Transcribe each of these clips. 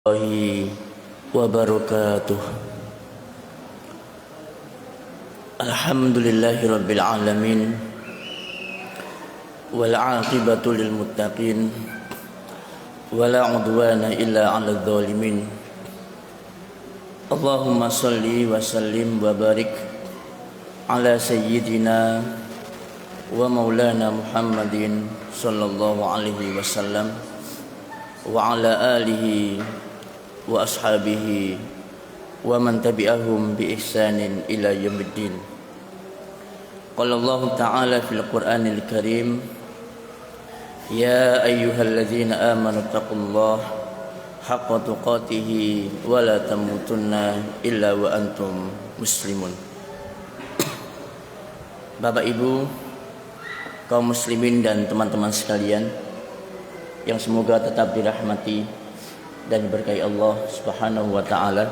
Warahmatullahi wabarakatuh. Alhamdulillahi rabbil alamin wal aqibatu lil muttaqin wala udwana illa 'alal zalimin. Allahumma shalli wa sallim wa barik ala sayyidina wa maulana Muhammadin sallallahu alaihi wasallam wa ala alihi wa ashabihi wa man tabi'ahum bi ihsanin ila yaumiddin. Qala Allah Ta'ala fil Qur'anil Karim, ya ayyuhalladzina amanu taqullaha haqqa tuqatih wa la tamutunna illa wa antum muslimun. Bapak Ibu, kaum muslimin dan teman-teman sekalian yang semoga tetap dirahmati dan diberkahi Allah Subhanahu wa taala.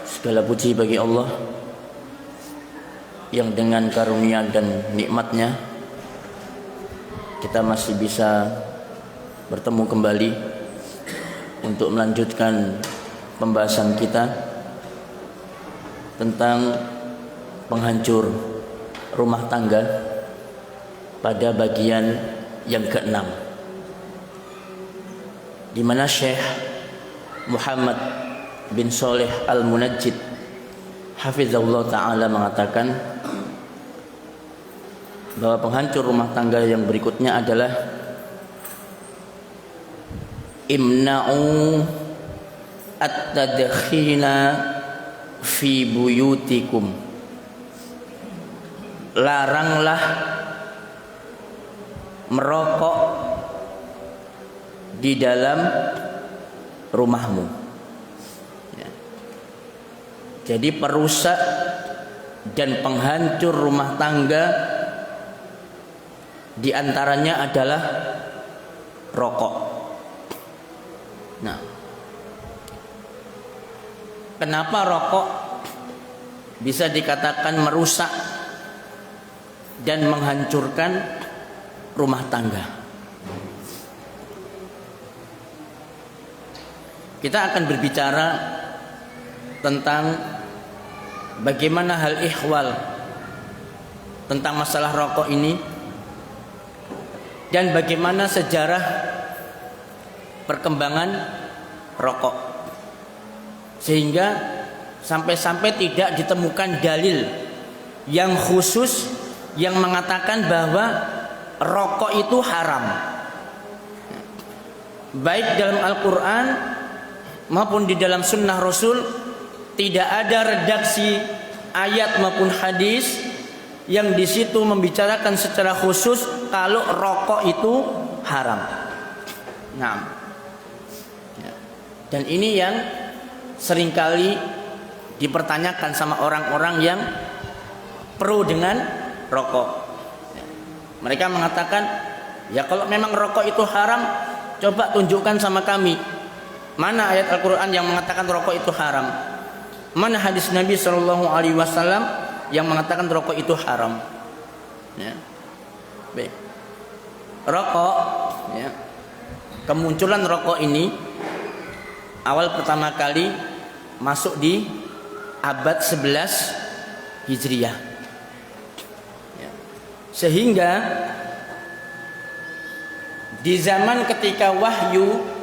Segala puji bagi Allah yang dengan karunia dan nikmatnya kita masih bisa bertemu kembali untuk melanjutkan pembahasan kita tentang penghancur rumah tangga pada bagian yang keenam, di mana Syekh Muhammad bin Shalih Al-Munajjid hafizahullah ta'ala mengatakan bahwa penghancur rumah tangga yang berikutnya adalah imna'u at-tadkhina fi buyutikum. Laranglah merokok di dalam rumahmu. Ya. Jadi perusak dan penghancur rumah tangga diantaranya adalah rokok. Nah, kenapa rokok bisa dikatakan merusak dan menghancurkan rumah tangga? Kita akan berbicara tentang bagaimana hal ihwal tentang masalah rokok ini dan bagaimana sejarah perkembangan rokok, sehingga sampai-sampai tidak ditemukan dalil yang khusus yang mengatakan bahwa rokok itu haram, baik dalam Al-Quran maupun di dalam sunnah Rasul. Tidak ada redaksi ayat maupun hadis yang di situ membicarakan secara khusus kalau rokok itu haram. Nah, dan ini yang seringkali dipertanyakan sama orang-orang yang pro dengan rokok. Mereka mengatakan, ya kalau memang rokok itu haram, coba tunjukkan sama kami mana ayat Al-Quran yang mengatakan rokok itu haram, mana hadis Nabi SAW yang mengatakan rokok itu haram. Ya. Baik. Rokok, ya, kemunculan rokok ini awal pertama kali masuk di abad 11 Hijriah, ya. Sehingga di zaman ketika wahyu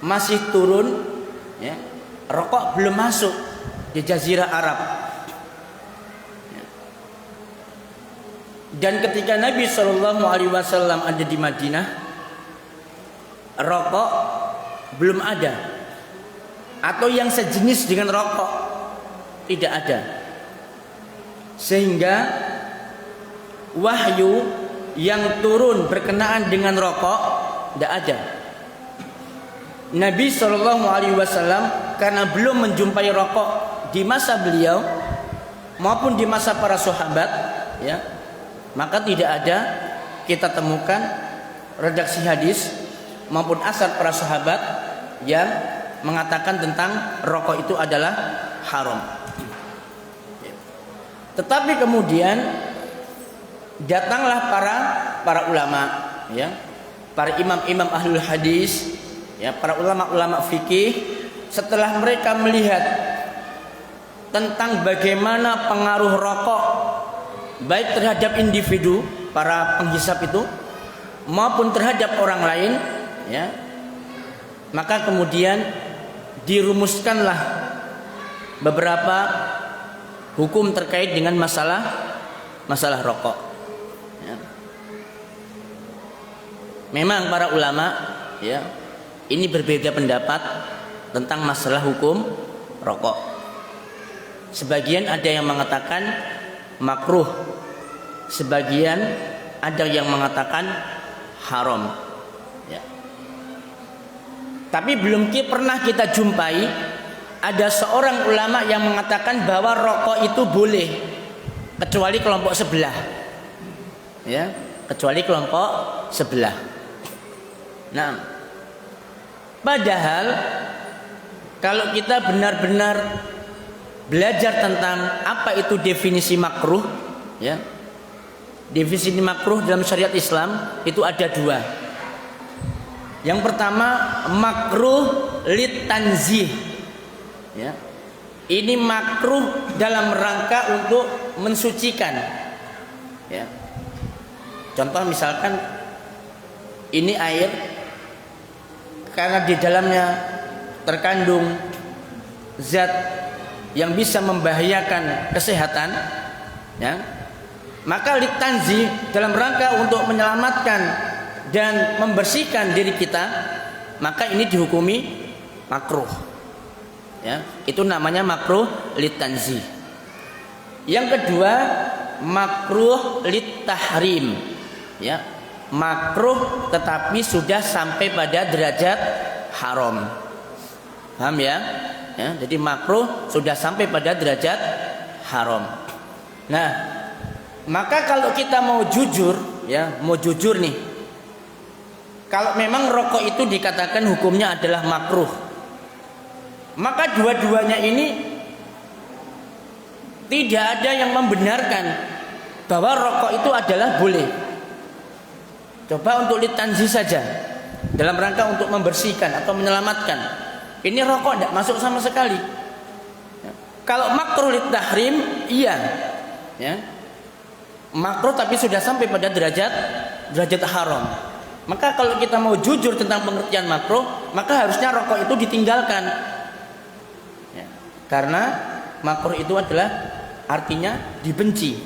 masih turun, ya, rokok belum masuk di Jazirah Arab, ya. Dan ketika Nabi SAW ada di Madinah, rokok belum ada, atau yang sejenis dengan rokok tidak ada, sehingga wahyu yang turun berkenaan dengan rokok tidak ada. Nabi SAW karena belum menjumpai rokok di masa beliau maupun di masa para sahabat, ya, maka tidak ada kita temukan redaksi hadis maupun asar para sahabat yang mengatakan tentang rokok itu adalah haram. Tetapi kemudian datanglah para ulama, ya, para imam-imam ahlul hadis ya, para ulama-ulama fikih setelah mereka melihat tentang bagaimana pengaruh rokok baik terhadap individu para penghisap itu maupun terhadap orang lain, ya, maka kemudian dirumuskanlah beberapa hukum terkait dengan masalah rokok. Ya. Memang para ulama, ya, ini berbeda pendapat tentang masalah hukum rokok. Sebagian ada yang mengatakan makruh, sebagian ada yang mengatakan haram. Ya. Tapi belum pernah kita jumpai ada seorang ulama yang mengatakan bahwa rokok itu boleh, kecuali kelompok sebelah, ya, kecuali kelompok sebelah. Nah, padahal kalau kita benar-benar belajar tentang apa itu definisi makruh, ya, definisi makruh dalam syariat Islam itu ada dua. Yang pertama makruh litanzih, ya, ini makruh dalam rangka untuk mensucikan, ya. Contoh misalkan ini air karena di dalamnya terkandung zat yang bisa membahayakan kesehatan, ya, maka litanzi dalam rangka untuk menyelamatkan dan membersihkan diri kita, maka ini dihukumi makruh, ya, itu namanya makruh litanzi. Yang kedua makruh litahrim, ya, makruh tetapi sudah sampai pada derajat haram. Paham ya? Ya, jadi makruh sudah sampai pada derajat haram. Nah, maka kalau kita mau jujur, ya, mau jujur nih, kalau memang rokok itu dikatakan hukumnya adalah makruh, maka dua-duanya ini tidak ada yang membenarkan bahwa rokok itu adalah boleh. Coba untuk litanzi saja, dalam rangka untuk membersihkan atau menyelamatkan, ini rokok tidak masuk sama sekali. Kalau makruh litahrim, iya, ya, makruh tapi sudah sampai pada derajat haram. Maka kalau kita mau jujur tentang pengertian makruh, maka harusnya rokok itu ditinggalkan, ya, karena makruh itu adalah artinya dibenci,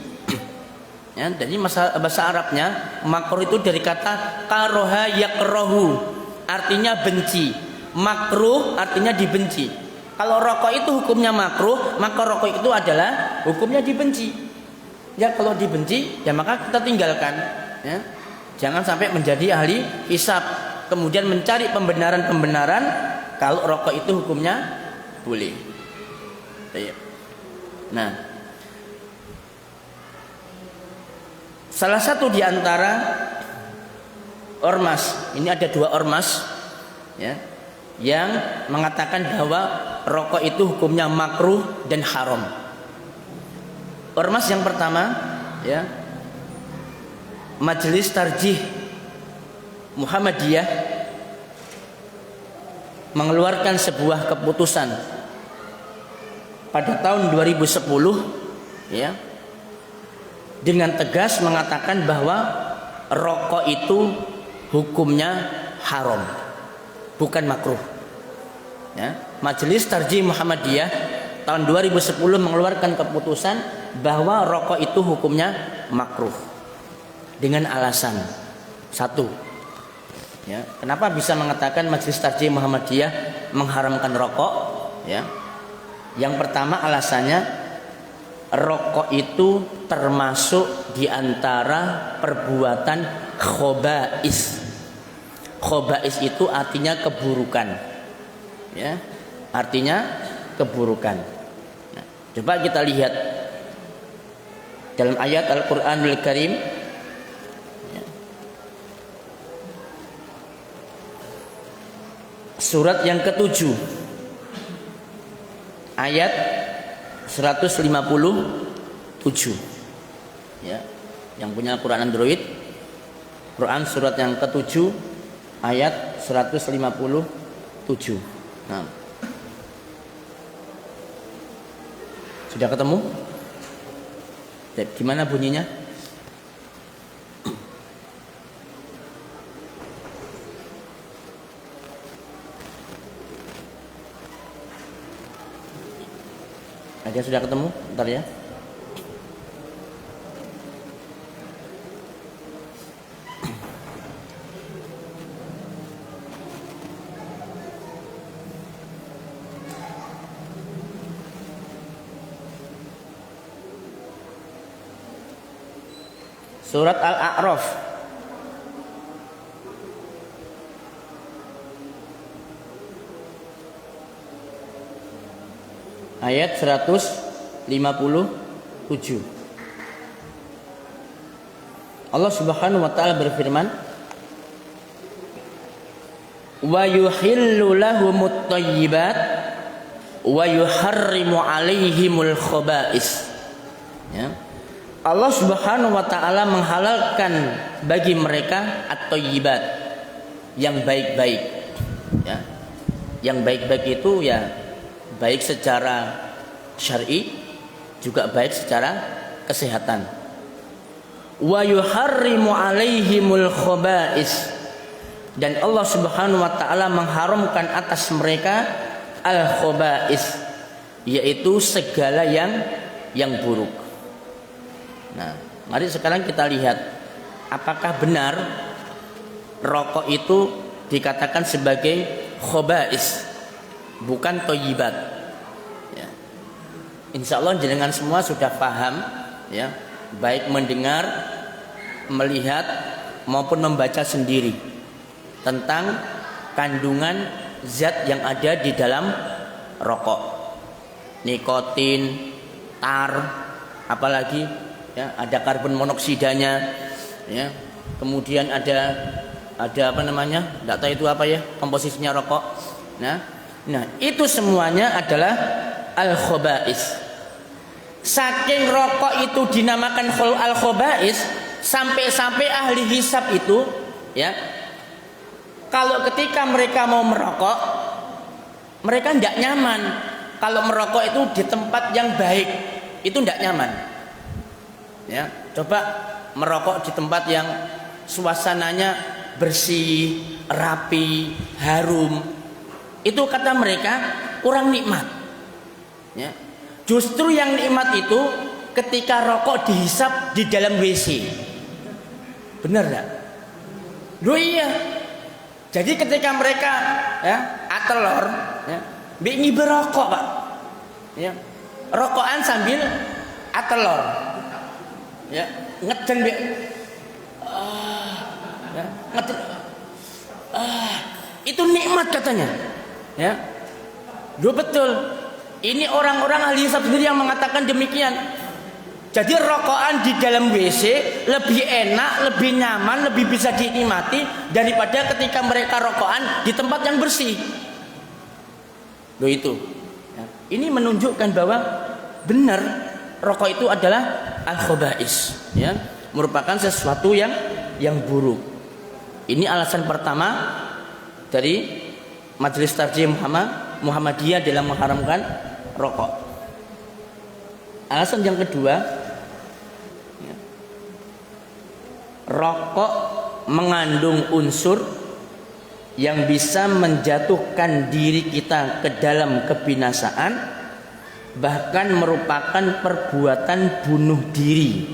ya. Jadi bahasa Arabnya makruh itu dari kata karoha yakrohu, artinya benci. Makruh artinya dibenci. Kalau rokok itu hukumnya makruh, maka rokok itu adalah hukumnya dibenci. Ya, kalau dibenci, ya maka kita tinggalkan, ya. Jangan sampai menjadi ahli hisab kemudian mencari pembenaran-pembenaran kalau rokok itu hukumnya boleh. Nah, salah satu di antara ormas, ini ada dua ormas, ya, yang mengatakan bahwa rokok itu hukumnya makruh dan haram. Ormas yang pertama, ya, Majelis Tarjih Muhammadiyah mengeluarkan sebuah keputusan pada tahun 2010, ya, dengan tegas mengatakan bahwa rokok itu hukumnya haram, bukan makruh, ya. Majelis Tarjih Muhammadiyah tahun 2010 mengeluarkan keputusan bahwa rokok itu hukumnya makruh dengan alasan satu, ya, kenapa bisa mengatakan Majelis Tarjih Muhammadiyah mengharamkan rokok, ya. Yang pertama alasannya rokok itu termasuk di antara perbuatan khobais. Khobais itu artinya keburukan, ya, artinya keburukan. Nah, coba kita lihat dalam ayat Al-Qur'anul Karim, ya, surat yang ke-7 ayat 157, ya, yang punya Quran Android, Quran surat yang ke-7 ayat 157. Nah. Sudah ketemu? Gimana bunyinya? Ada sudah ketemu? Bentar ya. Surat Al-A'raf ayat 157. Allah Subhanahu wa taala berfirman, wa yuhillu lahumut thayyibat wa yuharrimu 'alaihimul khaba'is. Ya. Allah Subhanahu wa taala menghalalkan bagi mereka at-thayyibat, yang baik-baik. Ya. Yang baik-baik itu ya baik secara syar'i juga baik secara kesehatan. Wa yuharrimu 'alaihimul khaba'is, dan Allah Subhanahu wa taala mengharamkan atas mereka al-khaba'is, yaitu segala yang buruk. Nah, mari sekarang kita lihat apakah benar rokok itu dikatakan sebagai khaba'is, bukan thayyibat. Ya. Insya Allah jenengan semua sudah paham, ya, baik mendengar, melihat maupun membaca sendiri tentang kandungan zat yang ada di dalam rokok, nikotin, tar, apalagi. Ya, ada karbon monoksidanya, ya. Kemudian ada apa namanya? Tidak tahu itu apa ya komposisinya rokok. Nah itu semuanya adalah al-khaba'is. Saking rokok itu dinamakan al-khaba'is, sampai-sampai ahli hisab itu, ya, kalau ketika mereka mau merokok, mereka tidak nyaman. Kalau merokok itu di tempat yang baik, itu tidak nyaman. Ya, coba merokok di tempat yang suasananya bersih, rapi, harum. Itu kata mereka kurang nikmat. Ya. Justru yang nikmat itu ketika rokok dihisap di dalam WC. Benar enggak? Loh iya. Jadi ketika mereka ya atelor, ya, bingi berokok, Pak. Ya. Rokokan sambil atelor. Ya, ngeden be. Ya, ngeden. Itu nikmat katanya. Ya. Loh betul. Ini orang-orang ahli hisab sendiri yang mengatakan demikian. Jadi rokokan di dalam WC lebih enak, lebih nyaman, lebih bisa dinikmati daripada ketika mereka rokokan di tempat yang bersih. Loh itu. Ya. Ini menunjukkan bahwa benar rokok itu adalah al-khaba'is, ya, merupakan sesuatu yang buruk. Ini alasan pertama dari Majelis Tarjih Muhammadiyah dalam mengharamkan rokok. Alasan yang kedua, ya, rokok mengandung unsur yang bisa menjatuhkan diri kita ke dalam kebinasaan, bahkan merupakan perbuatan bunuh diri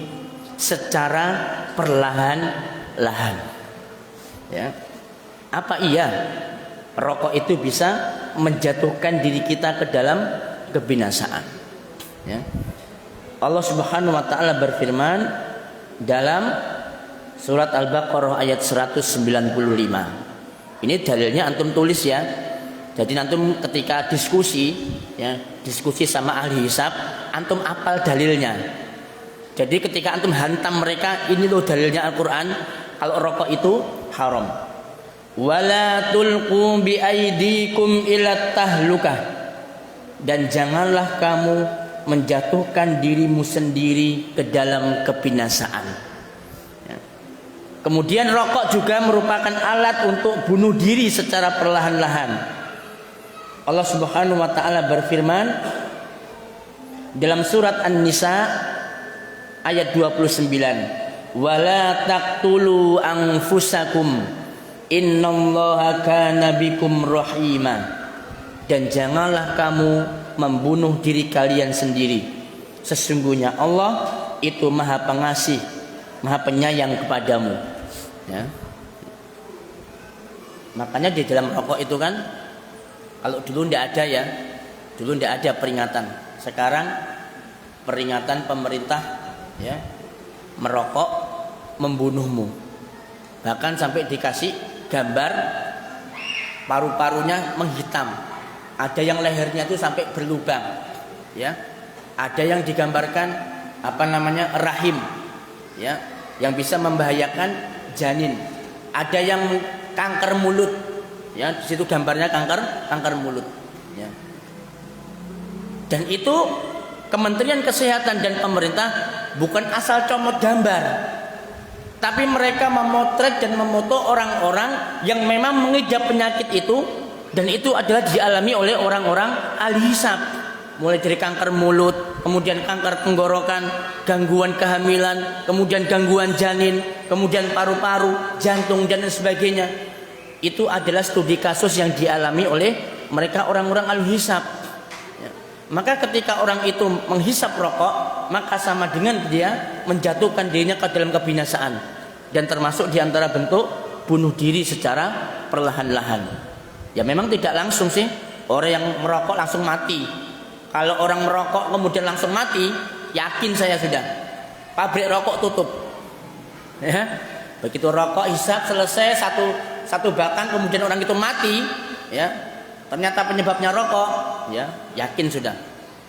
secara perlahan-lahan. Ya. Apa iya rokok itu bisa menjatuhkan diri kita ke dalam kebinasaan? Ya. Allah Subhanahu wa taala berfirman dalam surat Al-Baqarah ayat 195. Ini dalilnya antum tulis ya. Jadi antum ketika diskusi, ya, diskusi sama ahli hisab, antum apal dalilnya. Jadi ketika antum hantam mereka, ini loh dalilnya Al-Quran, kalau rokok itu haram. Wala tulqu bi aidikum ila tahlukah, dan janganlah kamu menjatuhkan dirimu sendiri ke dalam kebinasaan. Ya. Kemudian rokok juga merupakan alat untuk bunuh diri secara perlahan-lahan. Allah Subhanahu wa taala berfirman dalam surat An-Nisa ayat 29, "Wala taqtulu anfusakum innallaha kana bikum rahima." Dan janganlah kamu membunuh diri kalian sendiri. Sesungguhnya Allah itu Maha Pengasih, Maha Penyayang kepadamu. Ya. Makanya di dalam rokok itu kan, kalau dulu tidak ada ya, dulu tidak ada peringatan. Sekarang peringatan pemerintah ya, merokok membunuhmu. Bahkan sampai dikasih gambar paru-parunya menghitam. Ada yang lehernya itu sampai berlubang. Ya. Ada yang digambarkan rahim ya, yang bisa membahayakan janin. Ada yang kanker mulut. Ya, di situ gambarnya kanker mulut. Ya. Dan itu Kementerian Kesehatan dan pemerintah bukan asal comot gambar, tapi mereka memotret dan memoto orang-orang yang memang mengidap penyakit itu, dan itu adalah dialami oleh orang-orang ahli hisab, mulai dari kanker mulut, kemudian kanker tenggorokan, gangguan kehamilan, kemudian gangguan janin, kemudian paru-paru, jantung dan sebagainya. Itu adalah studi kasus yang dialami oleh mereka orang-orang ahli hisab. Maka ketika orang itu menghisap rokok, maka sama dengan dia menjatuhkan dirinya ke dalam kebinasaan, dan termasuk diantara bentuk bunuh diri secara perlahan-lahan. Ya memang tidak langsung sih, orang yang merokok langsung mati. Kalau orang merokok kemudian langsung mati, yakin saya sudah pabrik rokok tutup. Ya, begitu rokok hisap selesai satu batang kemudian orang itu mati, ya. Ternyata penyebabnya rokok, ya, yakin sudah,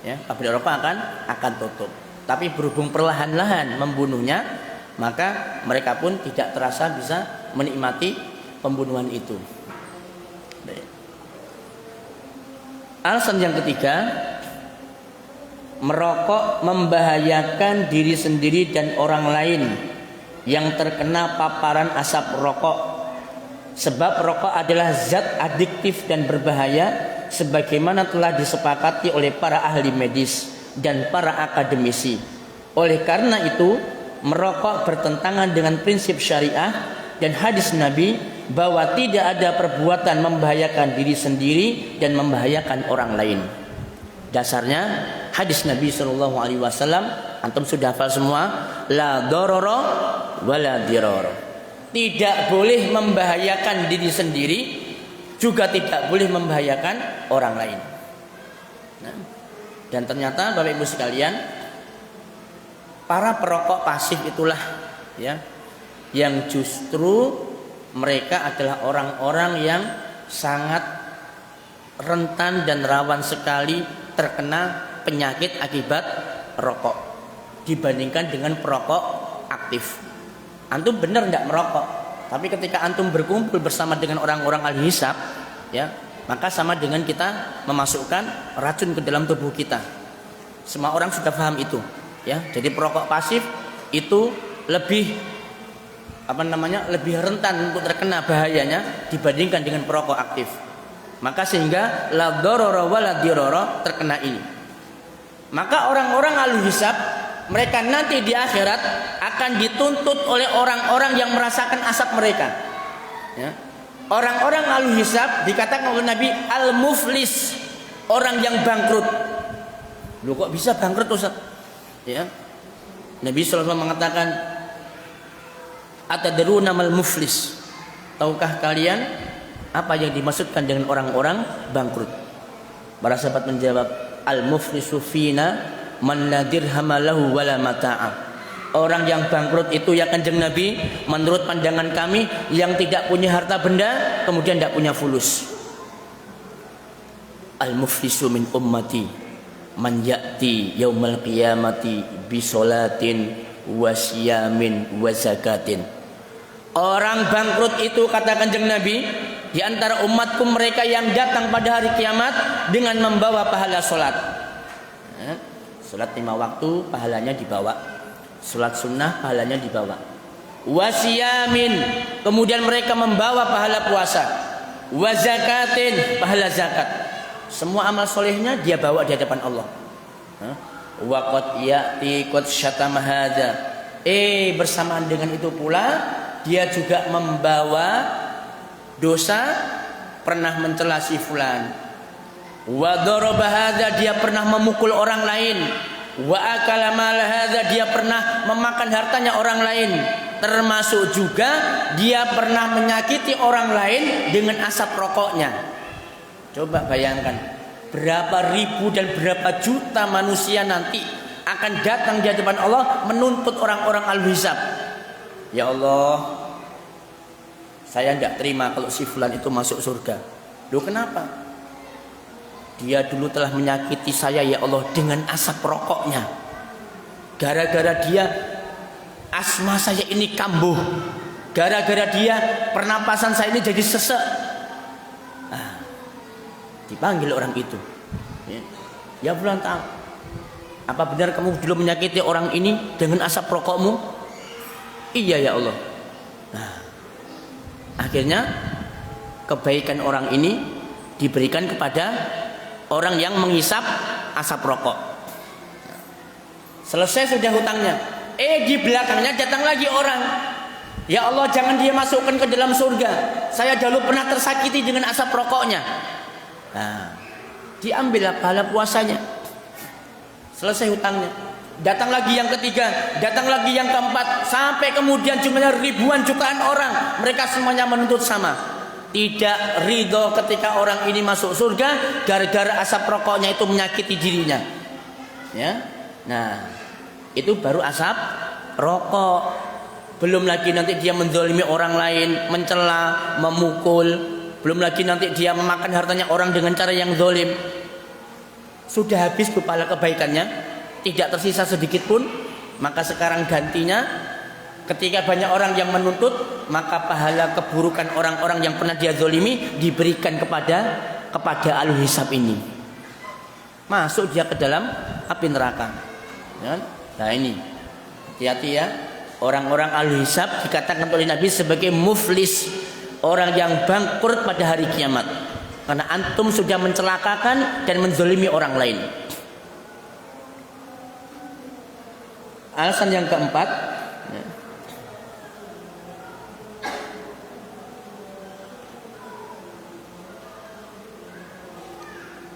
ya, pabrik rokok akan tutup. Tapi berhubung perlahan-lahan membunuhnya, maka mereka pun tidak terasa bisa menikmati pembunuhan itu. Alasan yang ketiga, merokok membahayakan diri sendiri dan orang lain yang terkena paparan asap rokok. Sebab rokok adalah zat adiktif dan berbahaya, sebagaimana telah disepakati oleh para ahli medis dan para akademisi. Oleh karena itu, merokok bertentangan dengan prinsip syariah dan hadis Nabi bahwa tidak ada perbuatan membahayakan diri sendiri dan membahayakan orang lain. Dasarnya hadis Nabi SAW, antum sudah hafal semua, la dororo wala diroro. Tidak boleh membahayakan diri sendiri, juga tidak boleh membahayakan orang lain. Nah, dan ternyata Bapak Ibu sekalian, para perokok pasif itulah ya, yang justru mereka adalah orang-orang yang sangat rentan dan rawan sekali terkena penyakit akibat rokok dibandingkan dengan perokok aktif. Antum benar tidak merokok, tapi ketika antum berkumpul bersama dengan orang-orang ahli hisab, ya, maka sama dengan kita memasukkan racun ke dalam tubuh kita. Semua orang sudah paham itu, ya. Jadi perokok pasif itu lebih lebih rentan untuk terkena bahayanya dibandingkan dengan perokok aktif. Maka sehingga la dororo wala diroro terkena ini. Maka orang-orang ahli hisab, mereka nanti di akhirat akan dituntut oleh orang-orang yang merasakan asap mereka. Ya. Orang-orang ahli hisab dikatakan oleh Nabi al-muflis, orang yang bangkrut. Loh kok bisa bangkrut Ustaz? Ya. Nabi SAW mengatakan, atadruna mal muflis? Tahukah kalian apa yang dimaksudkan dengan orang-orang bangkrut? Para sahabat menjawab, al-muflisu fina man la dirhama lahu wala mata'a. Orang yang bangkrut itu ya Kanjeng Nabi, menurut pandangan kami, yang tidak punya harta benda kemudian tidak punya fulus. Al-muflisu min ummati man ya'ti yaumal qiyamati bi sholatin wa siyamin wa zakatin. Orang bangkrut itu, kata Kanjeng Nabi, di antara umatku mereka yang datang pada hari kiamat dengan membawa pahala sholat. Sholat 5 waktu pahalanya dibawa, sholat sunnah pahalanya dibawa. Wasiyamin, kemudian mereka membawa pahala puasa. Wazakatin, pahala zakat. semua amal solehnya dia bawa di hadapan Allah. Wa qad ya'ti qad syatama hadza. Bersamaan dengan itu pula dia juga membawa dosa, pernah mencela si fulan. Wa daraba hadza, dia pernah memukul orang lain. Wa akala mal hadza, dia pernah memakan hartanya orang lain. Termasuk juga dia pernah menyakiti orang lain dengan asap rokoknya. Coba bayangkan, berapa ribu dan berapa juta manusia nanti akan datang di hadapan Allah menuntut orang-orang al-hisab. Ya Allah, saya tidak terima kalau si fulan itu masuk surga. Loh kenapa? Dia dulu telah menyakiti saya ya Allah dengan asap rokoknya. Gara-gara dia asma saya ini kambuh. Gara-gara dia pernapasan saya ini jadi sesek. Dipanggil orang itu. Ya fulan ta'al, apa benar kamu dulu menyakiti orang ini dengan asap rokokmu? Iya ya Allah. Akhirnya kebaikan orang ini diberikan kepada orang yang menghisap asap rokok. Selesai sudah hutangnya. Di belakangnya datang lagi orang. Ya Allah, jangan dia masukkan ke dalam surga. Saya dahulu pernah tersakiti dengan asap rokoknya. Diambillah pahala puasanya. Selesai hutangnya. Datang lagi yang ketiga, datang lagi yang keempat, sampai kemudian jumlahnya ribuan jutaan orang. Mereka semuanya menuntut sama. Tidak ridho ketika orang ini masuk surga gara-gara asap rokoknya itu menyakiti dirinya. Ya. Nah, itu baru asap rokok. Belum lagi nanti dia menzalimi orang lain, mencela, memukul. Belum lagi nanti dia memakan hartanya orang dengan cara yang zalim. Sudah habis pahala kebaikannya, tidak tersisa sedikit pun. Maka sekarang gantinya, ketika banyak orang yang menuntut, maka pahala keburukan orang-orang yang pernah dia zalimi diberikan kepada ahli hisab ini. Masuk dia ke dalam api neraka. Nah ini, hati-hati ya. Orang-orang ahli hisab dikatakan oleh Nabi sebagai muflis, orang yang bangkrut pada hari kiamat, karena antum sudah mencelakakan dan menzalimi orang lain. Alasan yang keempat,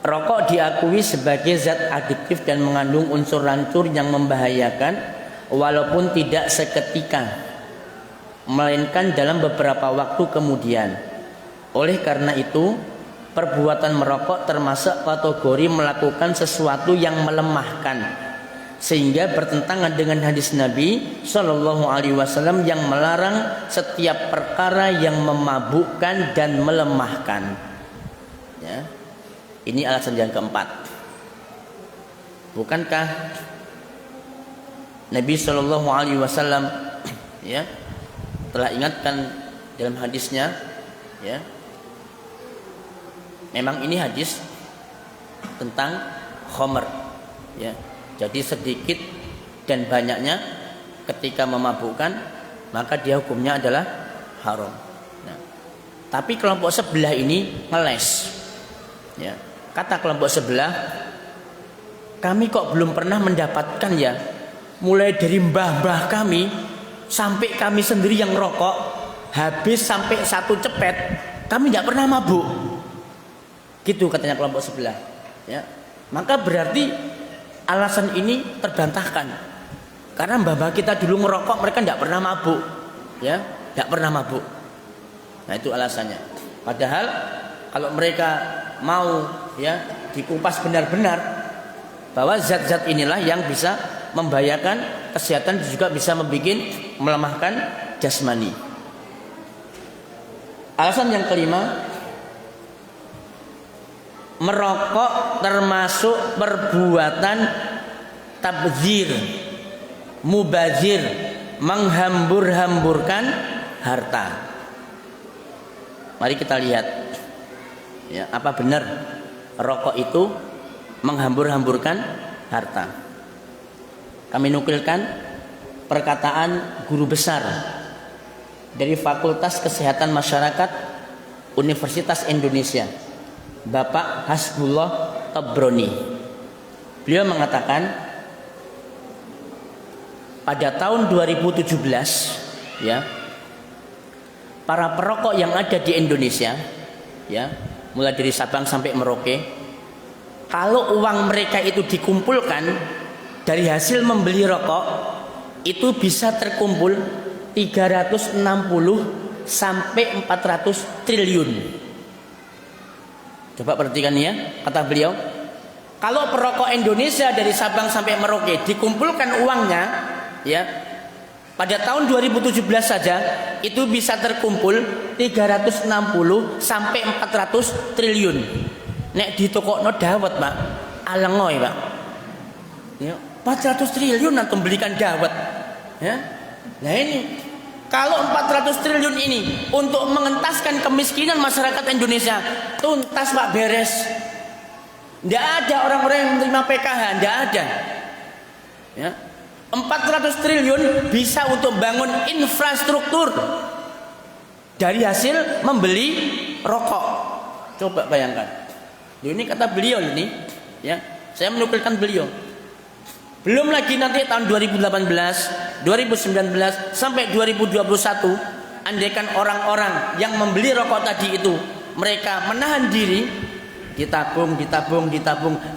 rokok diakui sebagai zat adiktif dan mengandung unsur rancur yang membahayakan, walaupun tidak seketika, melainkan dalam beberapa waktu kemudian. Oleh karena itu, perbuatan merokok termasuk kategori melakukan sesuatu yang melemahkan, sehingga bertentangan dengan hadis Nabi Shallallahu Alaihi Wasallam yang melarang setiap perkara yang memabukkan dan melemahkan. Ya. Ini alasan yang keempat. Bukankah Nabi Shallallahu Alaihi Wasallam ya telah ingatkan dalam hadisnya, ya, memang ini hadis tentang khamr, ya. Jadi sedikit dan banyaknya ketika memabukkan, maka dia hukumnya adalah haram. Nah, tapi kelompok sebelah ini ngeles, ya. Kata kelompok sebelah, kami kok belum pernah mendapatkan ya, mulai dari mbah-mbah kami sampai kami sendiri yang rokok, habis sampai satu cepet, kami tidak pernah mabuk. Gitu katanya kelompok sebelah. Ya. Maka berarti alasan ini terbantahkan. Karena mbah-mbah kita dulu ngerokok, mereka tidak pernah mabuk. Ya, tidak pernah mabuk. Nah itu alasannya. Padahal kalau mereka mau ya dikupas benar-benar, bahwa zat-zat inilah yang bisa membahayakan kesehatan, juga bisa melemahkan jasmani. Alasan yang kelima, merokok termasuk perbuatan tabdzir, mubazir, menghambur-hamburkan harta. Mari kita lihat, ya, apa benar rokok itu menghambur-hamburkan harta. Kami nukilkan perkataan guru besar dari Fakultas Kesehatan Masyarakat Universitas Indonesia, Bapak Hasbullah Tabrani. Beliau mengatakan pada tahun 2017 ya, para perokok yang ada di Indonesia ya, mulai dari Sabang sampai Merauke, kalau uang mereka itu dikumpulkan dari hasil membeli rokok, itu bisa terkumpul 360 sampai 400 triliun. Coba perhatikan ya, kata beliau, kalau perokok Indonesia dari Sabang sampai Merauke dikumpulkan uangnya ya, pada tahun 2017 saja itu bisa terkumpul 360 sampai 400 triliun. Nek di toko no dawet Pak, alengoy Pak ya, 400 triliun antum belikan dawet ya. Nah ini, kalau 400 triliun ini untuk mengentaskan kemiskinan masyarakat Indonesia, tuntas Pak, beres. Tidak ada orang-orang yang menerima PKH, tidak ada ya. 400 triliun bisa untuk bangun infrastruktur dari hasil membeli rokok. Coba bayangkan. Ini kata beliau ini ya, saya menukilkan beliau. Belum lagi nanti tahun 2018, 2019 sampai 2021, andaikan orang-orang yang membeli rokok tadi itu mereka menahan diri, ditabung,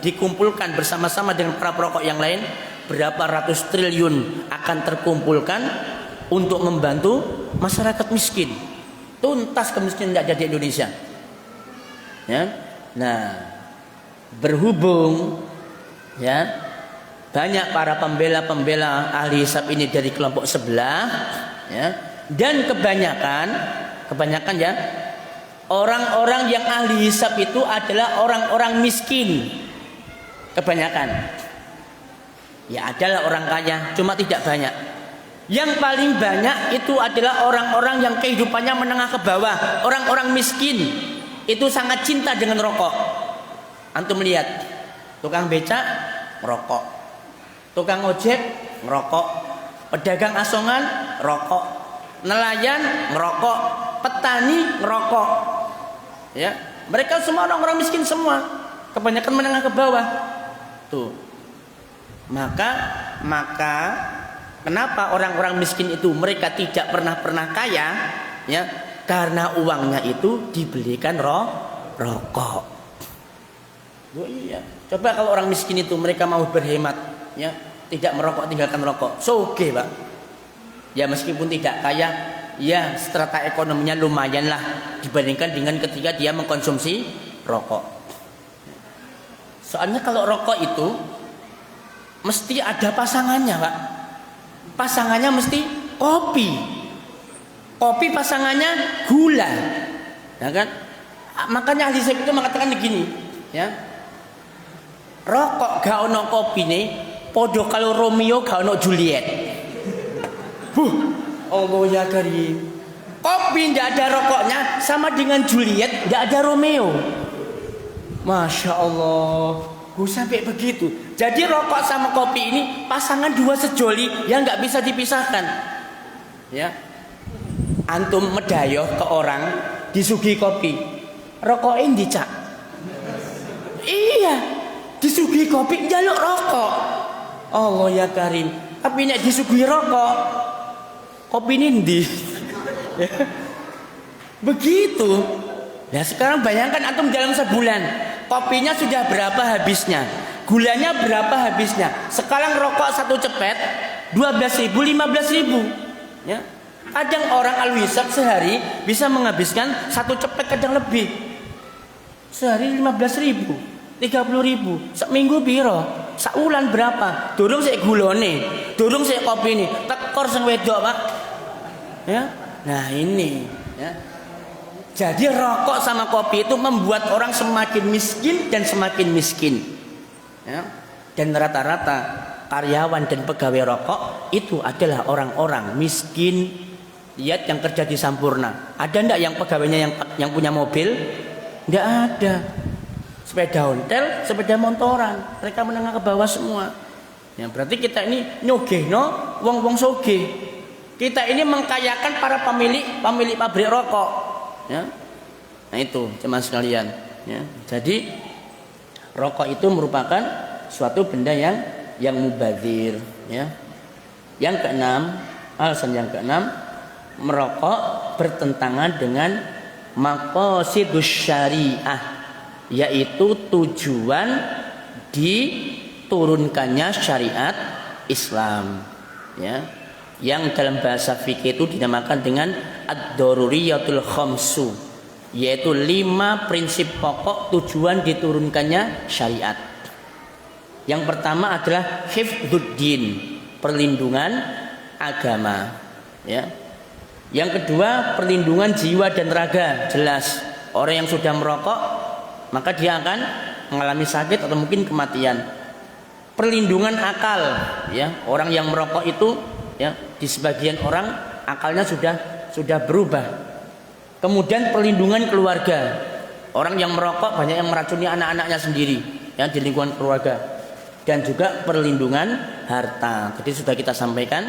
dikumpulkan bersama-sama dengan para perokok yang lain, berapa ratus triliun akan terkumpulkan untuk membantu masyarakat miskin. Tuntas kemiskinan tidak ada di Indonesia. Ya. Nah, berhubung ya banyak para pembela ahli hisab ini dari kelompok sebelah ya, dan kebanyakan ya orang-orang yang ahli hisab itu adalah orang-orang miskin. Kebanyakan ya adalah orang kaya, cuma tidak banyak. Yang paling banyak itu adalah orang-orang yang kehidupannya menengah ke bawah, orang-orang miskin. Itu sangat cinta dengan rokok. Antum lihat, tukang becak merokok, tukang ojek ngerokok, pedagang asongan rokok, nelayan ngerokok, petani ngerokok. Ya, mereka semua orang-orang miskin semua, kebanyakan menengah ke bawah. Tuh. Maka kenapa orang-orang miskin itu mereka tidak pernah kaya? Ya, karena uangnya itu dibelikan rokok. Oh iya. Coba kalau orang miskin itu mereka mau berhemat, ya, tidak merokok, tinggalkan rokok. Soge, Pak. Ya meskipun tidak kaya, ya strata ekonominya lumayan lah dibandingkan dengan ketika dia mengkonsumsi rokok. Soalnya kalau rokok itu mesti ada pasangannya, Pak. Pasangannya mesti kopi. Kopi pasangannya gula. Ya kan? Makanya ahli hisab itu mengatakan begini, ya. Rokok gak ono kopi nih, podo kalau Romeo gak ono Juliet. Allah ya karim. Kopi ndak ada rokoknya sama dengan Juliet ndak ada Romeo. Masya Allah. Gue sampai begitu. Jadi rokok sama kopi ini pasangan dua sejoli yang nggak bisa dipisahkan. Ya. Antum medayoh ke orang disugi kopi, rokokin dicak. Iya, disugi kopi jaluk rokok. Allah ya karim. Tapi nek disugi rokok, kopi nindi. Begitu. Nah sekarang bayangkan antum dalam sebulan, kopinya sudah berapa habisnya, gulanya berapa habisnya. Sekarang rokok satu cepet 12.000, 15.000. Ya. Kadang orang al-hisab sehari bisa menghabiskan satu cepet, kadang lebih. Sehari 15.000, 30.000. Seminggu biro, saulan berapa? Durung sik gulone, durung sik kopi ini. Tekor sing wedok, Pak. Ya. Nah ini, ya. Jadi rokok sama kopi itu membuat orang semakin miskin dan semakin miskin. Ya. Dan rata-rata karyawan dan pegawai rokok itu adalah orang-orang miskin. Lihat yang kerja di Sampurna, ada ndak yang pegawainya yang punya mobil? Ndak ada. Sepeda ontel, sepeda motoran, mereka menengah ke bawah semua. Ya, berarti kita ini nyogehno wong-wong soge. Kita ini mengkayakan para pemilik pabrik rokok. Ya. Nah itu, jemaah sekalian. Ya. Jadi rokok itu merupakan suatu benda yang mubadzir. Ya. Yang keenam, alasan yang keenam, merokok bertentangan dengan maqasidus syariah, yaitu tujuan diturunkannya syariat Islam. Ya. Yang dalam bahasa fikih itu dinamakan dengan ad-daruriyatul khamsu, yaitu 5 prinsip pokok tujuan diturunkannya syariat. Yang pertama adalah hifdzuddin, perlindungan agama, ya. Yang kedua, perlindungan jiwa dan raga. Jelas orang yang sudah merokok maka dia akan mengalami sakit atau mungkin kematian. Perlindungan akal, ya. Orang yang merokok itu, ya, di sebagian orang akalnya sudah berubah. Kemudian perlindungan keluarga. Orang yang merokok banyak yang meracuni anak-anaknya sendiri, ya, di lingkungan keluarga. Dan juga perlindungan harta. Tadi sudah kita sampaikan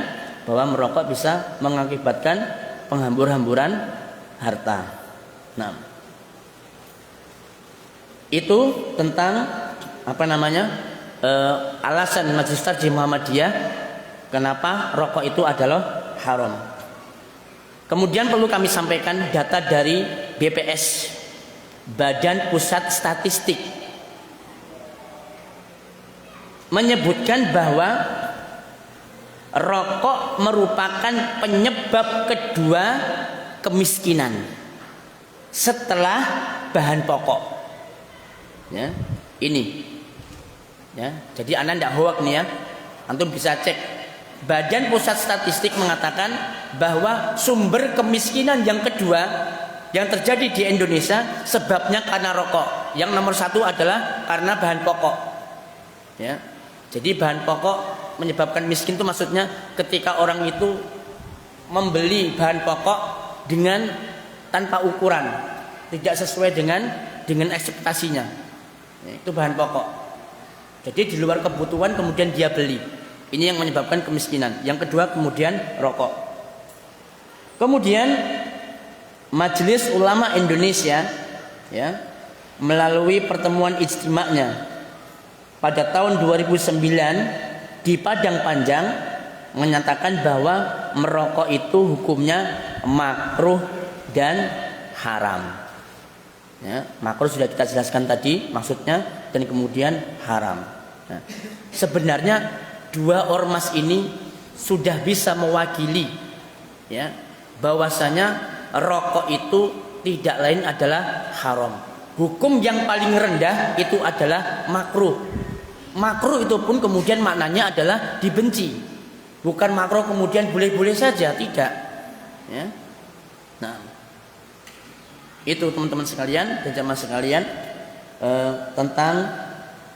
bahwa merokok bisa mengakibatkan penghambur-hamburan harta. Nah, itu tentang alasan Majelis Tarjih Muhammadiyah kenapa rokok itu adalah haram. Kemudian perlu kami sampaikan data dari BPS, Badan Pusat Statistik, menyebutkan bahwa rokok merupakan penyebab kedua kemiskinan setelah bahan pokok. Ya, ini. Ya, jadi Anda tidak hoak nih ya. Antum bisa cek. Badan Pusat Statistik mengatakan bahwa sumber kemiskinan yang kedua yang terjadi di Indonesia sebabnya karena rokok. Yang nomor 1 adalah karena bahan pokok. Ya. Jadi bahan pokok menyebabkan miskin itu maksudnya ketika orang itu membeli bahan pokok dengan tanpa ukuran, tidak sesuai dengan ekspektasinya. Ya, itu bahan pokok. Jadi di luar kebutuhan kemudian dia beli. Ini yang menyebabkan kemiskinan. Yang kedua kemudian rokok. Kemudian Majelis Ulama Indonesia, ya, melalui pertemuan ijtima'nya pada tahun 2009 di Padang Panjang menyatakan bahwa merokok itu hukumnya makruh dan haram. Ya, makruh sudah kita jelaskan tadi maksudnya, dan kemudian haram. Nah, sebenarnya dua ormas ini sudah bisa mewakili, ya, bahwasanya rokok itu tidak lain adalah haram. Hukum yang paling rendah itu adalah makruh. Makruh itu pun kemudian maknanya adalah dibenci. Bukan makruh kemudian boleh-boleh saja, tidak. Ya. Nah, itu teman-teman sekalian dan jamaah sekalian tentang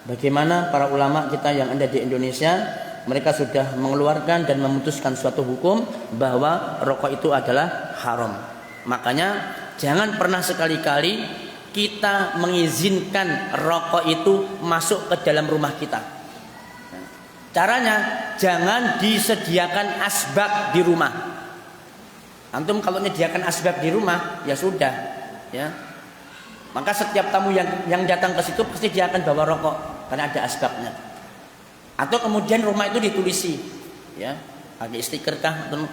bagaimana para ulama kita yang ada di Indonesia, mereka sudah mengeluarkan dan memutuskan suatu hukum bahwa rokok itu adalah haram. Makanya jangan pernah sekali-kali kita mengizinkan rokok itu masuk ke dalam rumah kita. Caranya jangan disediakan asbak di rumah. Antum kalau menyediakan asbak di rumah, ya sudah, ya. Maka setiap tamu yang datang ke situ pasti dia akan bawa rokok karena ada asbaknya. Atau kemudian rumah itu ditulisi, ya, pakai stiker kah, atau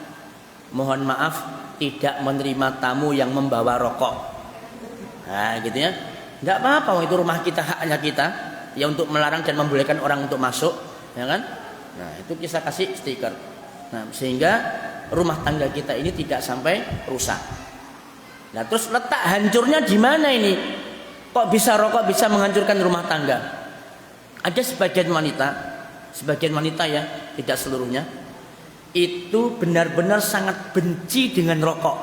mohon maaf tidak menerima tamu yang membawa rokok. Nah, gitu ya. Enggak apa-apa, itu rumah kita, haknya kita, ya, untuk melarang dan membolehkan orang untuk masuk, ya kan? Nah, itu kita kasih stiker. Nah, sehingga rumah tangga kita ini tidak sampai rusak. Nah, terus letak hancurnya di mana ini? Kok bisa rokok bisa menghancurkan rumah tangga? Ada sebagian wanita ya, tidak seluruhnya, itu benar-benar sangat benci dengan rokok.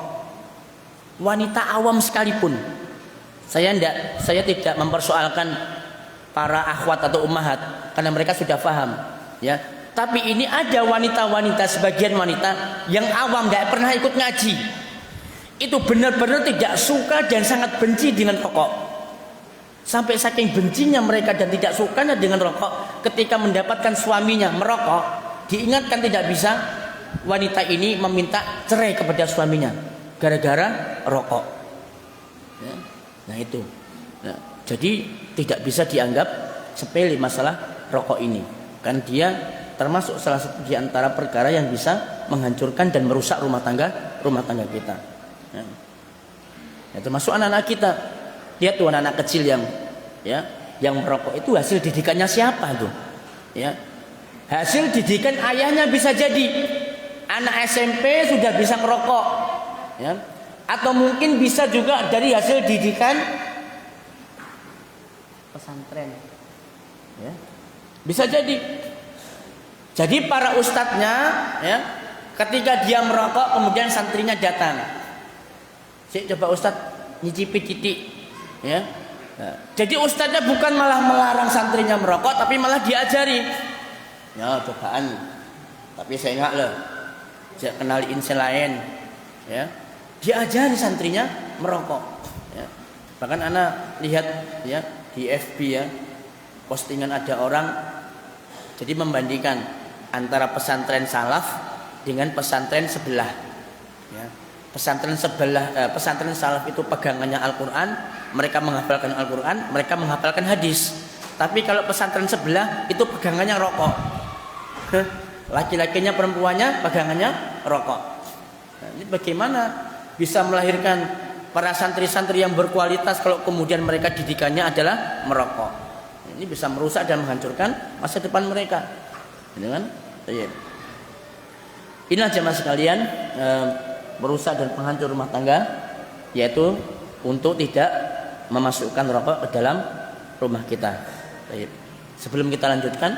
Wanita awam sekalipun. Saya tidak mempersoalkan para akhwat atau ummahat karena mereka sudah paham, ya. Tapi ini ada wanita-wanita, sebagian wanita yang awam, tidak pernah ikut ngaji. Itu benar-benar tidak suka dan sangat benci dengan rokok. Sampai saking bencinya mereka dan tidak sukanya dengan rokok, ketika mendapatkan suaminya merokok, diingatkan tidak bisa, wanita ini meminta cerai kepada suaminya gara-gara rokok. Ya. Nah itu. Nah, Jadi tidak bisa dianggap sepele masalah rokok ini, kan dia termasuk salah satu di antara perkara yang bisa menghancurkan dan merusak rumah tangga kita. Ya, termasuk anak-anak kita. Lihat tuh anak-anak kecil yang merokok itu hasil didikannya siapa tuh? Ya, hasil didikan ayahnya bisa jadi anak SMP sudah bisa merokok, ya. Atau mungkin bisa juga dari hasil didikan pesantren, ya. Bisa jadi. Jadi para ustadznya, ya, ketika dia merokok kemudian santrinya datang, coba ustadz nyicipi titik, ya. Nah, jadi ustadznya bukan malah melarang santrinya merokok, tapi malah diajari, ya cobaan, tapi saya enggak loh, saya kenalin selain, ya, diajari santrinya merokok, ya. Bahkan anak lihat, ya, di FB, ya, postingan ada orang jadi membandingkan antara pesantren salaf dengan pesantren sebelah, ya. Pesantren salaf itu pegangannya Al-Quran, mereka menghafalkan Al-Quran, mereka menghafalkan hadis. Tapi kalau pesantren sebelah itu pegangannya rokok, laki-lakinya perempuannya pegangannya rokok. Nah, ini bagaimana bisa melahirkan para santri-santri yang berkualitas kalau kemudian mereka didikannya adalah merokok? Ini bisa merusak dan menghancurkan masa depan mereka. Ini kan? Inilah jemaah sekalian, merusak dan penghancur rumah tangga, yaitu untuk tidak memasukkan rokok ke dalam rumah kita. Sebelum kita lanjutkan,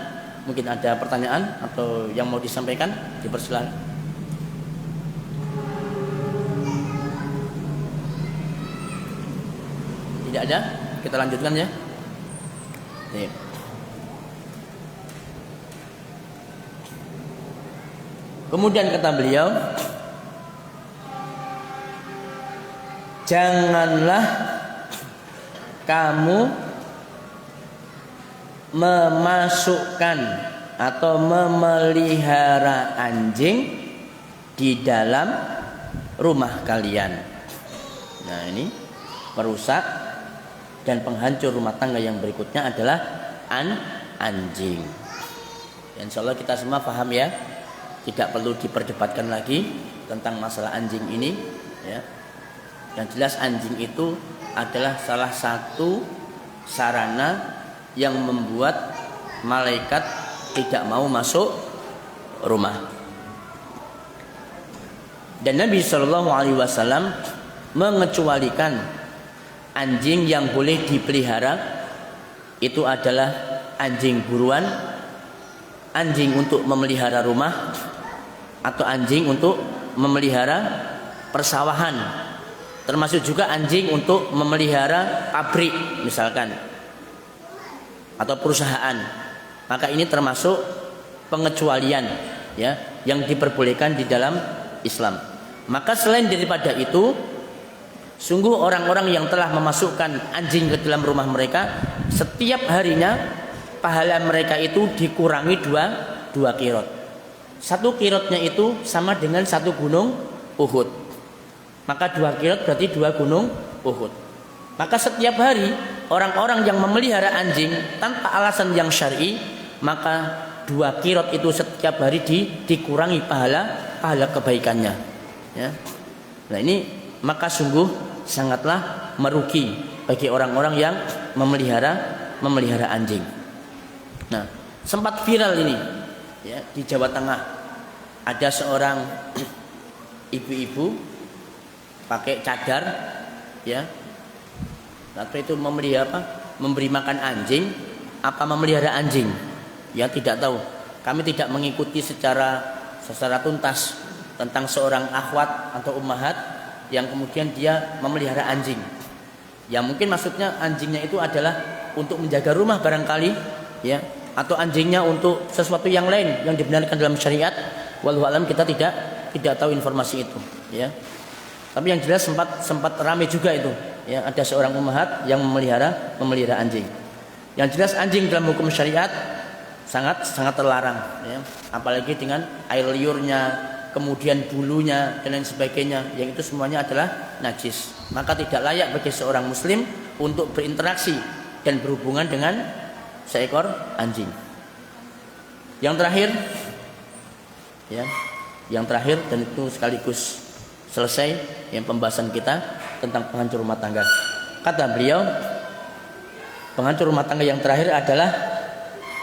mungkin ada pertanyaan atau yang mau disampaikan, dipersilakan. Tidak ada, kita lanjutkan ya. Kemudian kata beliau, janganlah kamu memasukkan atau memelihara anjing di dalam rumah kalian. Nah, ini merusak dan penghancur rumah tangga yang berikutnya adalah anjing. Insya Allah kita semua paham ya, tidak perlu diperdebatkan lagi tentang masalah anjing ini, ya. Yang jelas anjing itu adalah salah satu sarana yang membuat malaikat tidak mau masuk rumah. Dan Nabi SAW mengecualikan anjing yang boleh dipelihara itu adalah anjing buruan, anjing untuk memelihara rumah, atau anjing untuk memelihara persawahan, termasuk juga anjing untuk memelihara pabrik misalkan atau perusahaan. Maka ini termasuk pengecualian, ya, yang diperbolehkan di dalam Islam. Maka selain daripada itu, sungguh orang-orang yang telah memasukkan anjing ke dalam rumah mereka, setiap harinya pahala mereka itu dikurangi dua kirot. Satu kirotnya itu sama dengan satu gunung Uhud. Maka 2 kirot berarti 2 gunung Uhud. Maka setiap hari orang-orang yang memelihara anjing tanpa alasan yang syar'i, maka 2 kirot itu setiap hari dikurangi pahala kebaikannya, ya. Nah, ini maka sungguh sangatlah merugi bagi orang-orang yang memelihara anjing. Nah, sempat viral ini, ya, di Jawa Tengah. Ada seorang ibu-ibu pakai cadar, ya. Lalu itu memberi makan anjing, apa memelihara anjing? Ya, tidak tahu. Kami tidak mengikuti secara tuntas tentang seorang akhwat atau ummahat yang kemudian dia memelihara anjing. Ya, mungkin maksudnya anjingnya itu adalah untuk menjaga rumah barangkali, ya, atau anjingnya untuk sesuatu yang lain yang dibenarkan dalam syariat. Wallahu alam, kita tidak tahu informasi itu, ya. Tapi yang jelas sempat ramai juga itu, ya, ada seorang ummahat yang memelihara anjing. Yang jelas anjing dalam hukum syariat sangat terlarang, ya. Apalagi dengan air liurnya, kemudian bulunya dan lain sebagainya, yang itu semuanya adalah najis. Maka tidak layak bagi seorang muslim untuk berinteraksi dan berhubungan dengan seekor anjing. Yang terakhir, ya, yang terakhir dan itu sekaligus selesai yang pembahasan kita tentang penghancur rumah tangga. Kata beliau, penghancur rumah tangga yang terakhir adalah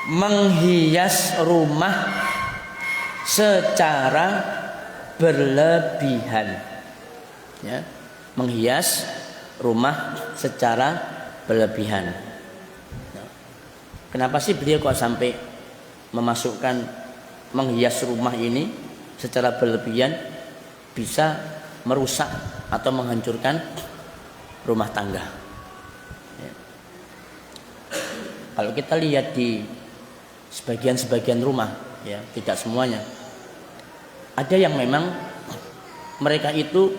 menghias rumah secara berlebihan. Ya, menghias rumah secara berlebihan. Kenapa sih beliau kok sampai memasukkan menghias rumah ini secara berlebihan bisa merusak atau menghancurkan rumah tangga? Ya. Kalau kita lihat di sebagian rumah, ya, tidak semuanya, ada yang memang mereka itu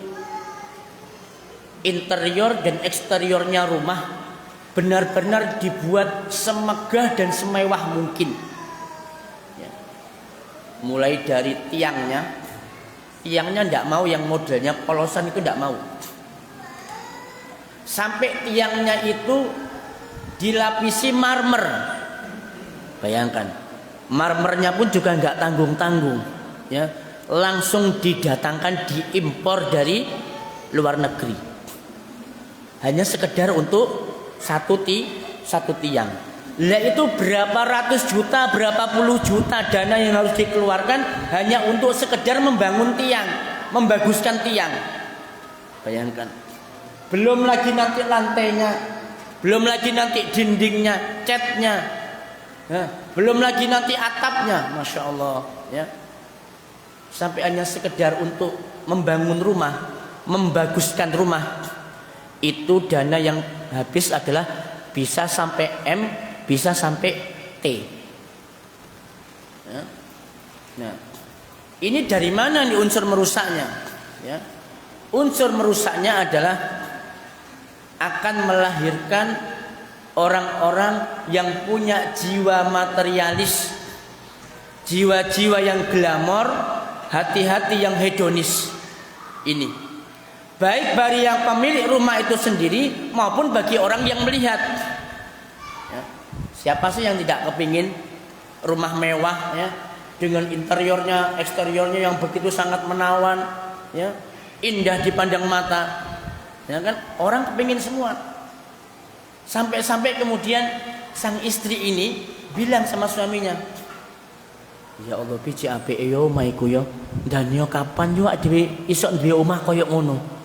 interior dan eksteriornya rumah benar-benar dibuat semegah dan semewah mungkin. Ya. Mulai dari tiangnya tidak mau yang modelnya polosan, itu tidak mau. Sampai tiangnya itu dilapisi marmer. Bayangkan, marmernya pun juga nggak tanggung-tanggung, ya, langsung didatangkan, diimpor dari luar negeri, hanya sekedar untuk satu tiang. Lah itu berapa ratus juta, berapa puluh juta dana yang harus dikeluarkan hanya untuk sekedar membangun tiang, membaguskan tiang. Bayangkan, belum lagi nanti lantainya, belum lagi nanti dindingnya, catnya, ya, belum lagi nanti atapnya, masya Allah, ya. Sampai hanya sekedar untuk membangun rumah, membaguskan rumah, itu dana yang habis adalah bisa sampai M, bisa sampai T. Ya. Nah, ini dari mana nih unsur merusaknya? Ya. Unsur merusaknya adalah akan melahirkan orang-orang yang punya jiwa materialis, jiwa-jiwa yang glamor, hati-hati yang hedonis. Ini baik bagi yang pemilik rumah itu sendiri maupun bagi orang yang melihat. Ya. Siapa sih yang tidak kepingin rumah mewah, ya, dengan interiornya, eksteriornya yang begitu sangat menawan, ya, indah dipandang mata, ya kan? Orang kepingin semua. Sampai-sampai kemudian sang istri ini bilang sama suaminya, ya Allah, biji apik yo omahku yo. Dan yo kapan yo dhewe iso duwe omah koyo ngono.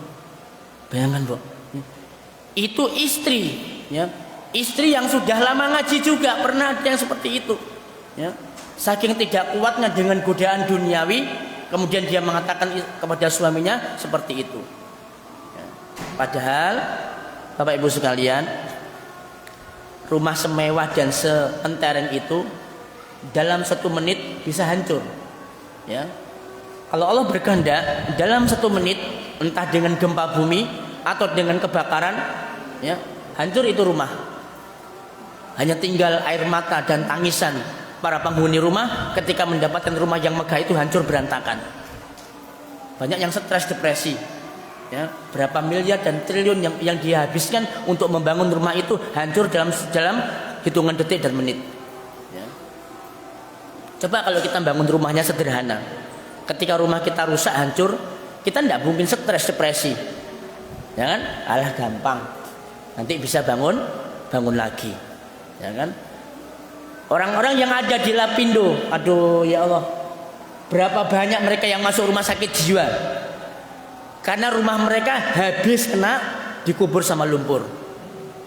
Bayangkan, Bu. Itu istri, ya. Istri yang sudah lama ngaji juga pernah ada yang seperti itu, ya. Saking tidak kuatnya dengan godaan duniawi, kemudian dia mengatakan kepada suaminya seperti itu. Ya. Padahal Bapak Ibu sekalian, rumah semewah dan sepentereng itu dalam 1 menit bisa hancur, ya. Kalau Allah berkehendak dalam 1 menit, entah dengan gempa bumi atau dengan kebakaran, ya, hancur itu rumah. Hanya tinggal air mata dan tangisan para penghuni rumah ketika mendapatkan rumah yang megah itu hancur berantakan. Banyak yang stres, depresi, ya, berapa miliar dan triliun yang dihabiskan untuk membangun rumah itu hancur dalam hitungan detik dan menit. Coba kalau kita bangun rumahnya sederhana, ketika rumah kita rusak hancur, kita tidak mungkin stres depresi, ya kan? Alah gampang, nanti bisa bangun lagi, ya kan? Orang-orang yang ada di Lapindo, aduh ya Allah, berapa banyak mereka yang masuk rumah sakit jiwa karena rumah mereka habis kena dikubur sama lumpur.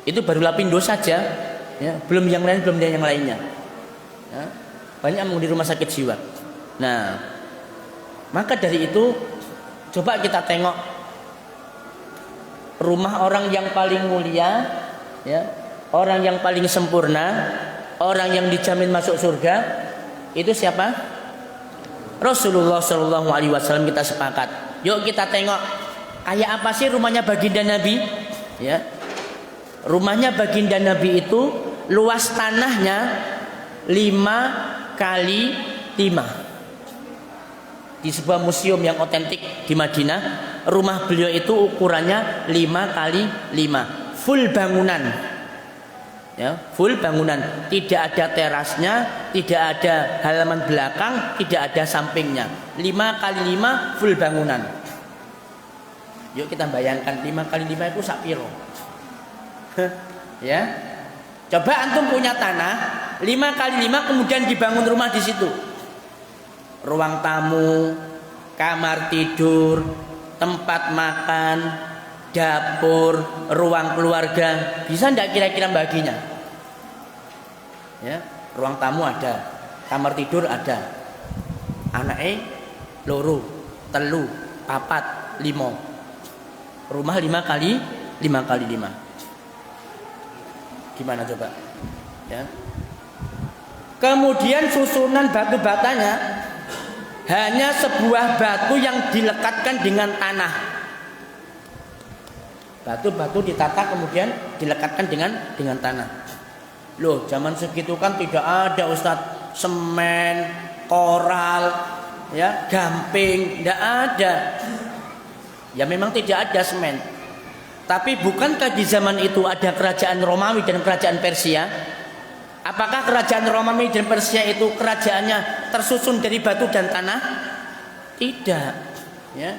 Itu baru Lapindo saja, ya, belum yang lainnya. Ya. Banyak yang di rumah sakit jiwa. Nah, maka dari itu coba kita tengok rumah orang yang paling mulia, ya, orang yang paling sempurna, orang yang dijamin masuk surga, itu siapa? Rasulullah Shallallahu Alaihi Wasallam. Kita sepakat. Yuk kita tengok kayak apa sih rumahnya baginda Nabi, ya. Rumahnya baginda Nabi itu luas tanahnya 5x5. Di sebuah museum yang otentik di Madinah, rumah beliau itu ukurannya 5x5, full bangunan, Ya, full bangunan, tidak ada terasnya, tidak ada halaman belakang, tidak ada sampingnya. 5 kali 5 full bangunan. Yuk kita bayangkan 5 kali 5 itu sak piro. Ya. Coba antum punya tanah 5 kali 5 kemudian dibangun rumah di situ. Ruang tamu, kamar tidur, tempat makan, dapur, ruang keluarga, bisa enggak kira-kira baginya? Ya, ruang tamu ada, kamar tidur ada. Anake loro, telu, papat, 5. Rumah 5 kali 5. Gimana coba? Ya. Kemudian susunan batu batanya hanya sebuah batu yang dilekatkan dengan tanah. Batu-batu ditata kemudian dilekatkan dengan tanah. Loh, zaman segitu kan tidak ada Ustadz semen, koral, ya, gamping, tidak ada. Ya memang tidak ada semen. Tapi bukankah di zaman itu ada kerajaan Romawi dan kerajaan Persia? Apakah kerajaan Romawi dan Persia itu kerajaannya tersusun dari batu dan tanah? Tidak. Ya.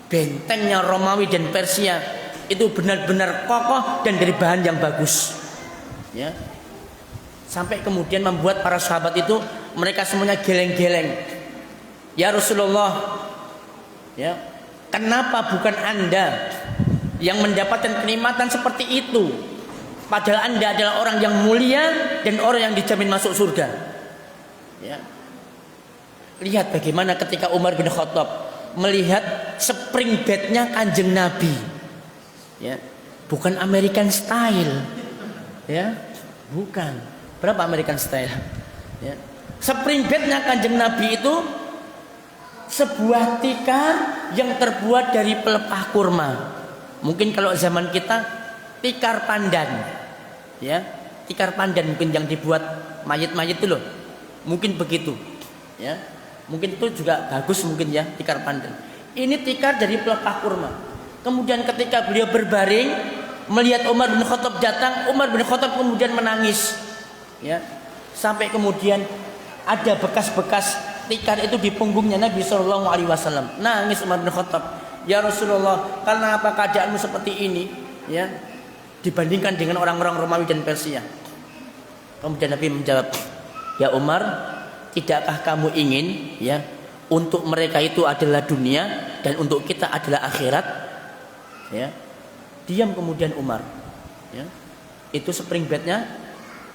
Bentengnya Romawi dan Persia itu benar-benar kokoh dan dari bahan yang bagus. Ya. Sampai kemudian membuat para sahabat itu mereka semuanya geleng-geleng. Ya Rasulullah, ya, kenapa bukan Anda yang mendapatkan kenikmatan seperti itu? Padahal Anda adalah orang yang mulia dan orang yang dijamin masuk surga. Ya. Lihat bagaimana ketika Umar bin Khattab melihat spring bednya Kanjeng Nabi. Ya. Bukan American style. Ya. Bukan. Berapa American style? Ya. Spring bednya Kanjeng Nabi itu sebuah tikar yang terbuat dari pelepah kurma. Mungkin kalau zaman kita tikar pandan. Ya, tikar pandan mungkin yang dibuat mayit-mayit itu loh. Mungkin begitu. Ya. Mungkin itu juga bagus mungkin ya tikar pandan. Ini tikar dari pelepah kurma. Kemudian ketika beliau berbaring melihat Umar bin Khattab datang, Umar bin Khattab kemudian menangis. Ya. Sampai kemudian ada bekas-bekas tikar itu di punggungnya Nabi Shallallahu Alaihi Wasallam. Nangis Umar bin Khattab. Ya Rasulullah, karena apa keadaanmu seperti ini? Ya, dibandingkan dengan orang-orang Romawi dan Persia. Kemudian Nabi menjawab, ya Umar, tidakkah kamu ingin, ya, untuk mereka itu adalah dunia dan untuk kita adalah akhirat? Ya, diam kemudian Umar. Ya, itu spring bednya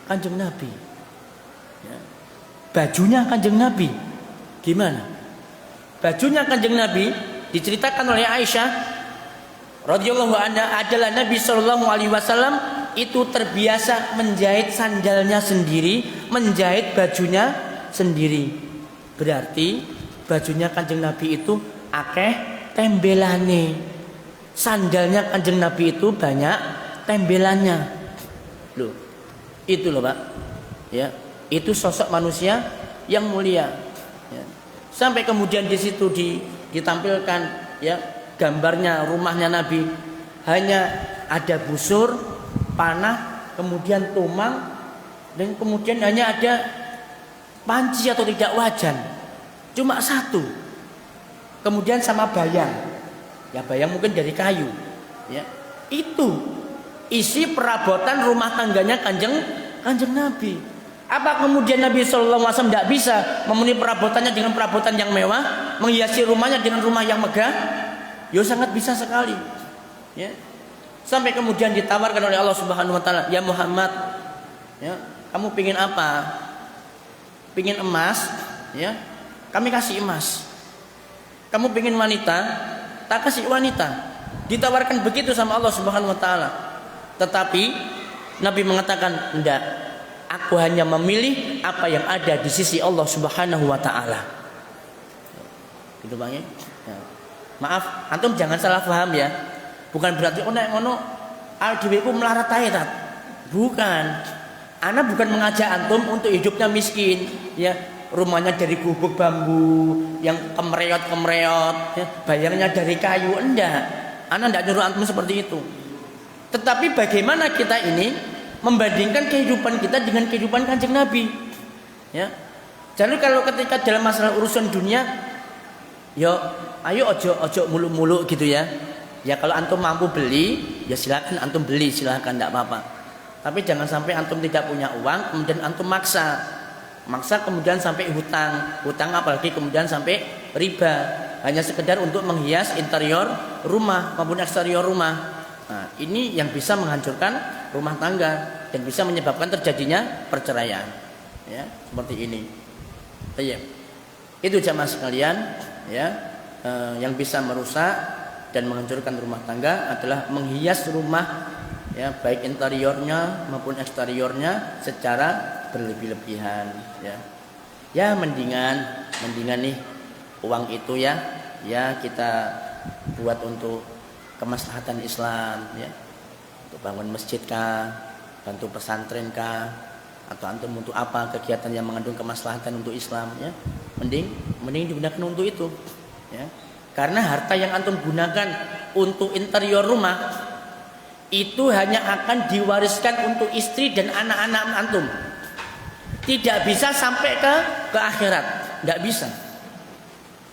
Kanjeng Nabi. Ya. Bajunya Kanjeng Nabi gimana? Bajunya Kanjeng Nabi diceritakan oleh Aisyah radhiyallahu anha adalah Nabi Shallallahu Alaihi Wasallam itu terbiasa menjahit sandalnya sendiri, menjahit bajunya sendiri. Berarti bajunya Kanjeng Nabi itu akeh tembelane. Sandalnya Kanjeng Nabi itu banyak tembelannya. Loh, itu loh Pak. Ya, itu sosok manusia yang mulia. Ya. Sampai kemudian di situ ditampilkan ya gambarnya rumahnya Nabi, hanya ada busur, panah, kemudian tumang, dan kemudian hanya ada panci atau tidak wajan, cuma satu. Kemudian sama bayang, ya bayang mungkin dari kayu. Ya, itu isi perabotan rumah tangganya kanjeng Nabi. Apa kemudian Nabi Shallallahu Alaihi Wasallam tidak bisa memenuhi perabotannya dengan perabotan yang mewah, menghiasi rumahnya dengan rumah yang megah? Ya sangat bisa sekali. Ya. Sampai kemudian ditawarkan oleh Allah Subhanahu Wa Taala, ya Muhammad, ya, kamu pingin apa? Pingin emas? Ya, kami kasih emas. Kamu pingin wanita? Tak kasih wanita. Ditawarkan begitu sama Allah Subhanahu Wa Taala. Tetapi Nabi mengatakan, enggak, aku hanya memilih apa yang ada di sisi Allah Subhanahu Wa Taala. Gitu Bang ya. Ya. Maaf, antum jangan salah paham ya. Bukan berarti nek ngono dheweku melarat ae tat. Bukan. Ana bukan mengajak antum untuk hidupnya miskin, ya. Rumahnya dari gubuk bambu yang kemereot-kemereot, ya. Bayarnya dari kayu, enggak. Ana enggak nyuruh antum seperti itu. Tetapi bagaimana kita ini membandingkan kehidupan kita dengan kehidupan Kanjeng Nabi. Ya. Jadi kalau ketika dalam masalah urusan dunia, yo ayo ojo mulu-mulu gitu ya. Ya kalau antum mampu beli, ya silakan antum beli, silakan, tidak apa-apa. Tapi jangan sampai antum tidak punya uang, kemudian antum maksa kemudian sampai hutang apalagi kemudian sampai riba, hanya sekedar untuk menghias interior rumah maupun eksterior rumah. Nah, ini yang bisa menghancurkan rumah tangga dan bisa menyebabkan terjadinya perceraian. Ya, seperti ini. Iya. Itu jamaah sekalian, ya, yang bisa merusak dan menghancurkan rumah tangga adalah menghias rumah, ya, baik interiornya maupun eksteriornya secara berlebih-lebihan, ya. Ya mendingan nih uang itu ya kita buat untuk kemaslahatan Islam, ya, untuk bangun masjid kah, bantu pesantren kah, atau antum untuk apa kegiatan yang mengandung kemaslahatan untuk Islam, ya, mending digunakan untuk itu, ya. Karena harta yang antum gunakan untuk interior rumah itu hanya akan diwariskan untuk istri dan anak-anak antum, tidak bisa sampai ke akhirat, tidak bisa.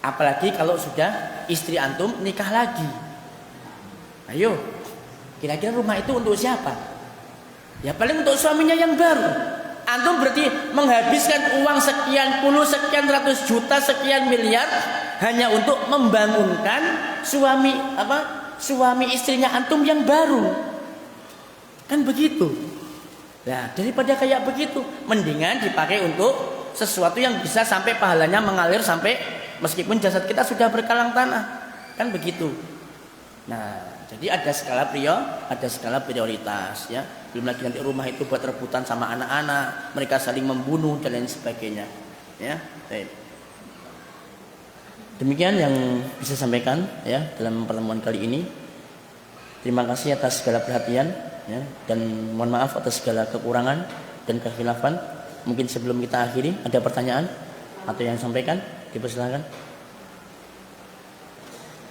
Apalagi kalau sudah istri antum nikah lagi. Ayo, kira-kira rumah itu untuk siapa? Ya paling untuk suaminya yang baru. Antum berarti menghabiskan uang sekian puluh, sekian ratus juta, sekian miliar hanya untuk membangunkan suami istrinya antum yang baru. Kan begitu. Nah, daripada kayak begitu, mendingan dipakai untuk sesuatu yang bisa sampai pahalanya mengalir sampai meskipun jasad kita sudah berkalang tanah. Kan begitu. Nah, jadi ada skala prioritas, ya. Belum lagi nanti rumah itu buat rebutan sama anak-anak, mereka saling membunuh dan lain sebagainya, ya. Baik. Demikian yang bisa sampaikan, ya, dalam pertemuan kali ini. Terima kasih atas segala perhatian, ya, dan mohon maaf atas segala kekurangan dan kekhilafan. Mungkin sebelum kita akhiri ada pertanyaan atau yang sampaikan, dipersilakan.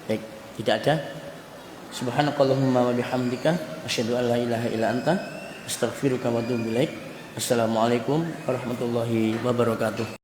Baik, tidak ada. Subhanakallahumma wa bihamdika asyhadu an la ilaha illa anta astaghfiruka wa atubu ilaik. Assalamualaikum warahmatullahi wabarakatuh.